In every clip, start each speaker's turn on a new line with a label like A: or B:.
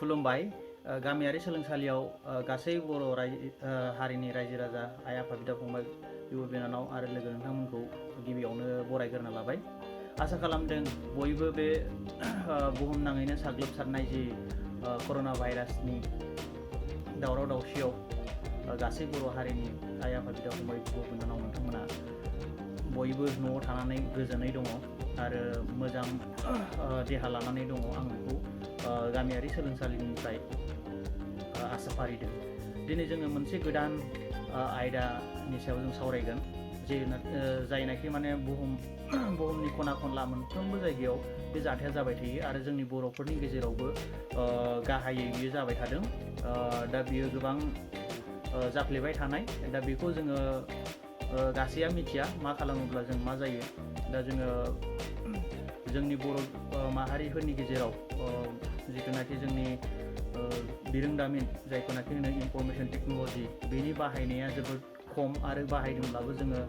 A: खुलुमबाय गामियारि सोलोंसालियाव गासै बर' हारिनि रायजो राजा आइ आफा बिदा फंबाय बिब' बिनानाव आरो लोगो नोंथांमोनखौ गिबियावनो बरायग्रोना लाबाय। आसा खालामदों बयबो बे बुहुमनाङैनो साग्लोबसारनाय जि कर'ना भाइरासनि दावराव दावसियाव गासै बर' हारिनि आइ आफा बिदा फंबाय बिब' बिनानाव नोंथांमोना बयबो न'आव थानानै गोजोनै दङ आरो मोजां देहा लानानै दङ। आं बेखौ गामियारि सोलोंसालिनिफ्राय आसा फारिदों। दिनै जोङो मोनसे गोदान आयदानि सायाव जों सावरायगोन जायनाखि माने बुहुमनि खना खनला मोनफ्रोमबो जायगायाव बे जाथाया जाबाय थायो आरो जोंनि बर'फोरनि गेजेरावबो गाहायै बियो जाबाय थादों। दा बियो गोबां जाफ्लेबाय थानाय। दा बेखौ जोङो गासैया मिथिया मा खालामोब्ला जों मा जायो। दा जोङो जोंनि बर' माहारिफोरनि गेजेराव जिथुनाखि जोंनि बिरोंदामिन जायखौनाखि होनो इनफरमेशन टेक्न'लजि, बेनि बाहायनाया जोबोद खम आरो बाहायदोंब्लाबो जोङो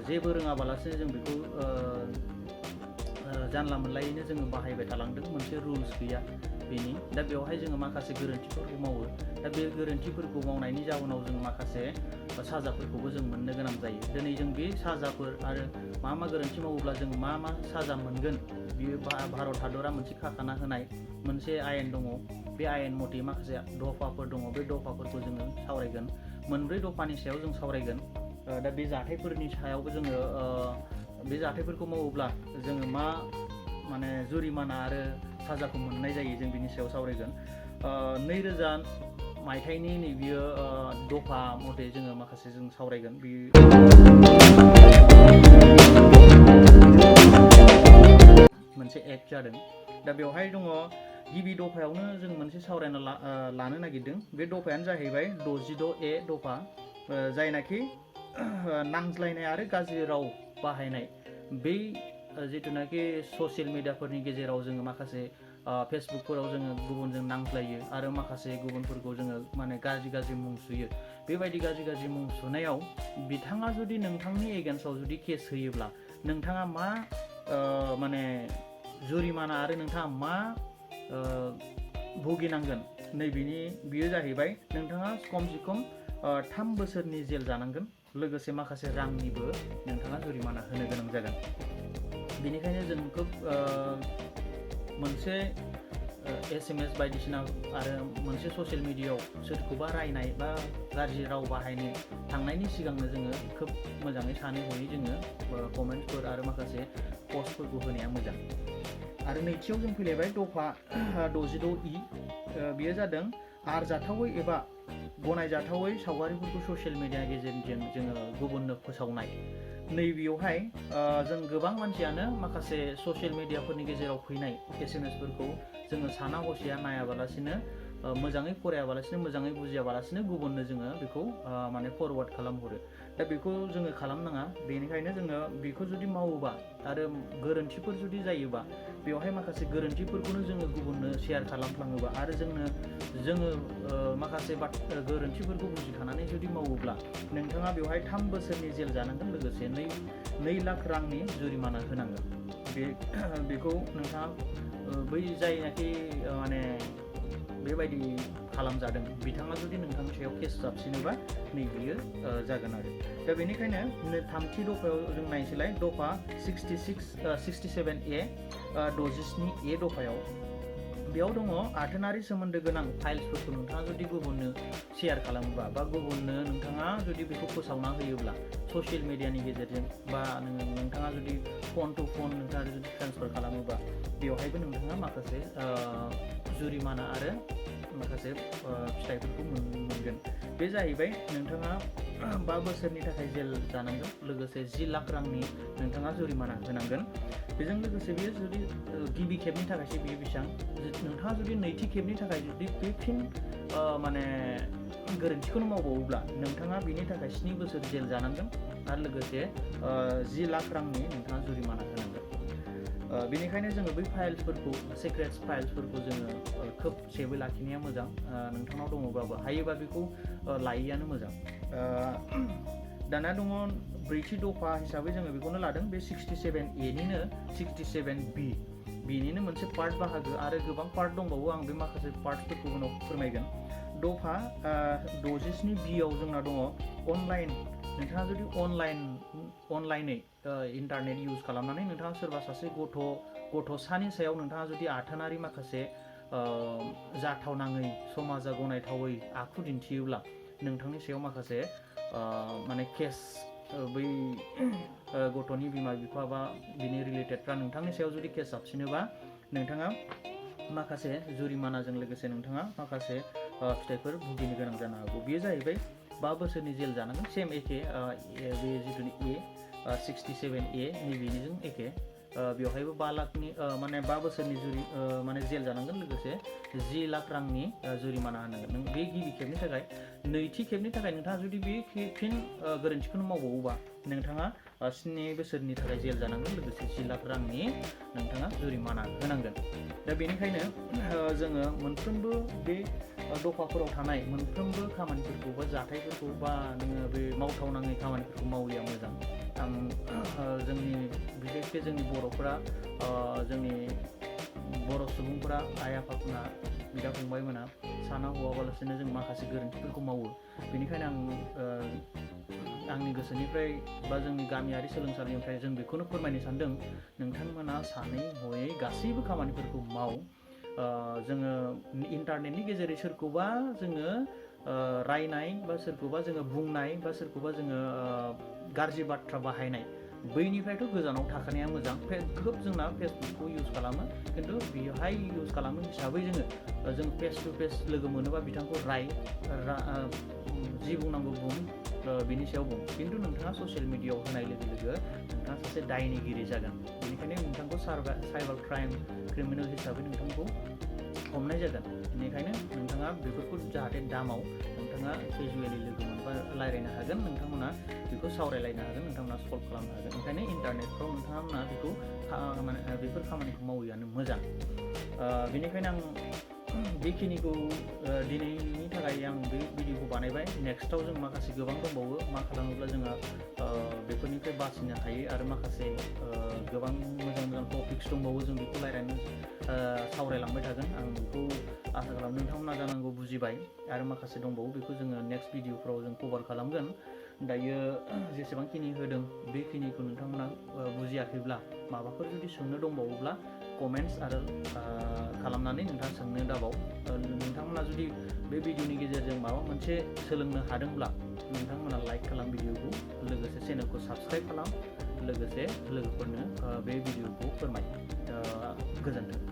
A: जेबो रोङाबालासिनो जों बेखौ जानला मोनलायैनो जोङो बाहायबाय थालांदों। मोनसे रुल्स गैया बेनि। दा बेवहाय जोङो माखासे गोरोन्थिफोरखौ मावो। दा बे गोरोन्थिफोरखौ मावनायनि जाउनाव जों माखासे साजाफोरखौबो जों मोननो गोनां जायो। दिनै जों बे साजाफोर आरो मा गोरोन्थि मावोब्ला जों मा साजा मोनगोन, बियो भारत हादरा मोनसे खाखाना होनाय मोनसे आयेन दङ। बे आयेन मथे माखासे दफाफोर दङ। बे दफाफोरखौ जोङो सावरायगोन। मोनब्रै दफानि सायाव जों सावरायगोन। दा बे जाथायफोरनि सायावबो जोङो बे जाथायफोरखौ मावोब्ला जोङो मा माने जुरिमाना आरो साजाखौ मोननाय जायो, जों बिनि सायाव सावरायगोन। 2000 मायथाइनि नैबियो दफा मथे जोङो माखासे जों सावरायगोन। बेयो मोनसे एक्ट जादों। दा बेवहाय दङ गिबि दफायावनो जों मोनसे सावरायना लानो नागिरदों। बे दफायानो जाहैबाय 66A दफा, जायनाखि नांज्लायनाय आरो गाज्रि राव बाहायनाय। बै जिथुनाखि ससियेल मिडियाफोरनि गेजेराव जोङो माखासे फेसबुकफोराव जोङो गुबुनजों नांज्लायो आरो माखासे गुबुनफोरखौ जोङो माने गाज्रि मुं सुयो। बेबायदि गाज्रि मुं सुनायाव बिथाङा जुदि नोंथांनि एगेन्स्टआव जुदि केस होयोब्ला नोंथाङा मा माने जुरिमाना आरो नोंथाङा मा भुगिनांगोन, बियो जाहैबाय नोंथाङा खमसे खम 3 बोसोरनि जेल जानांगोन, लोगोसे माखासे रांनिबो नोंथाङा जुरिमाना होनो गोनां जागोन। बेनिखायनो जों खोब मोनसे SMS बायदिसिना आरो मोनसे ससियेल मिडियायाव सोरखौबा रायनाय बा गाज्रि राव बाहायनो थांनायनि सिगांनो जोङो खोब मोजाङै सानै हयै जोङो कमेन्टसफोर आरो माखासे पस्टफोरखौ होनाया मोजां। आरो नैथियाव जों फैलायबाय दफा 66E। बेयो जादों आरजाथावै एबा गनायजाथावै सावगारिफोरखौ ससियेल मिडियानि गेजेरजों जोङो गुबुननो फोसावनाय। नैबेयावहाय जों गोबां मानसियानो माखासे ससियेल मिडियाफोरनि गेजेराव फैनाय SMSफोरखौ जोङो साना हसिया नायाबालासिनो, मोजाङै फरायाबालासिनो, मोजाङै बुजियाबालासिनो गुबुननो जोङो बेखौ माने फरवार्ड खालामहरो। दा बेखौ जोङो खालामनाङा। बेनिखायनो जोङो बेखौ जुदि मावोबा आरो गोरोन्थिफोर जुदि जायोबा, बेवहाय माखासे गोरोन्थिफोरखौनो जोङो गुबुननो शेयार खालामफ्लाङोबा आरो जोङो माखासे गोरोन्थिफोरखौ बुजिखानानै जुदि मावोब्ला नोंथाङा बेवहाय 3 बोसोरनि जेल जानांगोन, लोगोसे 2 लाख रांनि जुरिमाना होनांगोन। बेखौ नोंथाङा बै जायनाखि माने बेबायदि खालामजादों बिथाङा जुदि नोंथांनि सायाव केस जाबसिनोबा नैबेयो जागोन आरो। दा बेनिखायनो थामथि दफायाव जों नायनोसैलाय दफा 67A 67A दफायाव बेयाव दङ आथोनारि सोमोन्दो गोनां फाइल्सफोरखौ नोंथाङा जुदि गुबुननो शेयार खालामोबा बा गुबुननो नोंथाङा जुदि बेखौ फोसावना होयोब्ला ससियेल मिडियानि गेजेरजों, बा नोंथाङा जुदि फन टु फन नोंथाङा जुदि ट्रेन्सफार खालामोबा बेवहायबो नोंथाङा माखासे जुरिमाना आरो माखासे फिथाइफोरखौ मोनगोन। बे जाहैबाय नोंथाङा 5 बोसोरनि थाखाय जेल जानांगोन, लोगोसे 10 लाख रांनि नोंथाङा जुरिमाना होनांगोन। बेजों लोगोसे बेयो जुदि गिबि खेबनि थाखायसो बेयो बेसेबां, नोंथाङा जुदि नैथि खेबनि थाखाय जुदि बे फिन माने गोरोन्थिखौनो मावबावोब्ला नोंथाङा बेनि थाखाय 7 बोसोर जेल जानांगोन आरो लोगोसे 10 लाख रांनि नोंथाङा जुरिमाना होनांगोन। बेनिखायनो जोङो बै फाइल्सफोरखौ, सिक्रेट्स फाइल्सफोरखौ जोङो खोब सेबै लाखिनाया मोजां। नोंथांनाव दङबाबो हायोबा बेखौ लायैआनो मोजां। दाना दङ ब्रैथि दफा हिसाबै जोङो बेखौनो लादों, बे 67A निनो 67B। बेनिनो मोनसे पार्ट बाहागो आरो गोबां पार्ट दंबावो आं बे माखासे पार्टफोरखौ उनाव फोरमायगोन दफा 67 बियाव जोंना दङ अनलाइन नोंथाङा जुदि अनलाइनै इन्टारनेट इउज खालामनानै नोंथाङा सोरबा सासे गथ'सानि सायाव नोंथाङा जुदि आथोनारि माखासे जाथावनाङै समाजा गनायथावै आखु दिन्थियोब्ला नोंथांनि सायाव माखासे माने केस बै गथ'नि बिमा बिफा बा बिनि रिलेटेडफ्रा नोंथांनि सायाव जुदि केस जाबसिनोबा नोंथाङा माखासे जुरिमानाजों लोगोसे नोंथाङा माखासे फिथाइफोर भुगिनो गोनां जानो हागौ बेयो जाहैबाय 5 बोसोरनि जेल जानांगोन सेम एखे बे जिथुनि A67A नैबेनिजों एखे बेवहायबो 5 लाखनि माने 5 बोसोरनि माने जेल जानांगोन लोगोसे 10 लाख रांनि जुरिमाना होनांगोन नों बे गिबि खेबनि थाखाय नैथि खेबनि थाखाय नोंथाङा जुदि बे फिन गोरोन्थिखौनो मावबावोबा नोंथाङा 7 बोसोरनि थाखाय जेल जानांगोन लोगोसे 10 लाख रांनि नोंथाङा जुरिमाना होनांगोन दा बेनिखायनो जोङो मोनफ्रोमबो बे दफाफोराव थानाय मोनफ्रोमबो खामानिफोरखौ बा जाथायफोरखौ बा नोङो बे मावथावनाङै खामानिफोरखौ मावैया मोजां आं जोंनि बिसेसके जोंनि बर'फोरा जोंनि बर' सुबुंफोरा आइ आफाफोरना बिदा फंबायमोना साना हवाबालासिनो जों माखासे गोरोन्थिफोरखौ मावो बेनिखायनो आं आंनि गोसोनिफ्राय बा जोंनि गामियारि सोलोंसालिनिफ्राय जों बेखौनो फोरमायनो सानदों नोंथांमोना सानै हयै गासैबो खामानिफोरखौ माव जोङो इन्टारनेटनि गेजेरै सोरखौबा जोङो रायनाय बा सोरखौबा जोङो बुंनाय बा सोरखौबा जोङो गाज्रि बाथ्रा बाहायनाय बैनिफ्रायथ' गोजानाव थाखानाया मोजां खोब जोंना फेसबुकखौ इउज खालामो खिन्थु बेवहाय इउज खालामो हिसाबै जों फेस टु फेस लोगो मोनोबा बिथांखौ जि बुंनांगौ बुं बिनि सायाव बुं खिन्थु नोंथाङा ससियेल मिडियायाव होनाय लोगो लोगो नोंथाङा सासे दायनिगिरि जागोन बेनिखायनो नोंथांखौ साइबार क्रिमिनेल हिसाबै नोंथांखौ हमनाय जागोन बेनिखायनो नोंथाङा बेफोरखौ जाहाथे दामाव नोंथाङा केजुवेलि लोगो मोनबा रायज्लायनो हागोन नोंथांमोना बेखौ सावरायलायनो हागोन नोंथांमोना सल्भ खालामनो हागोन ओंखायनो इन्टारनेटफ्राव नोंथांमोना बेखौ बेफोर खामानिखौ मावैयानो मोजां बेनिखायनो आं बेखिनिखौ दिनैनि थाखाय आं बे भिडिअखौ बानायबाय नेक्स्टआव जों माखासे गोबां दंबावो मा खालामोब्ला जोंहा बेफोरनिफ्राय बासिनो हायो आरो माखासे गोबां मोजां टपिक्स दंबावो जों बेखौ रायज्लायनो सावरायलांबाय थागोन आं बेखौ आसा खालामो नोंथांमोना जानांगौ बुजिबाय आरो माखासे दंबावो बेखौ जोङो नेक्स्ट भिडिअफ्राव जों कभार खालामगोन दायो जेसेबांखिनि होदों बेखिनिखौ नोंथांमोना बुजियाखैब्ला माबाफोर जुदि सोंनो दंबावोब्ला कमेन्ट्स आरो खालामनानै नोंथाङा सोंनो दाबाव नोंथांमोना जुदि बे भिडिअनि गेजेरजों माबा मोनसे सोलोंनो हादोंब्ला नोंथांमोना लाइक खालाम भिडिअखौ लोगोसे चेनेलखौ साबस्क्राइब खालाम लोगोसे लोगोफोरनो बे भिडिअखौ फोरमाय गोजोन्थों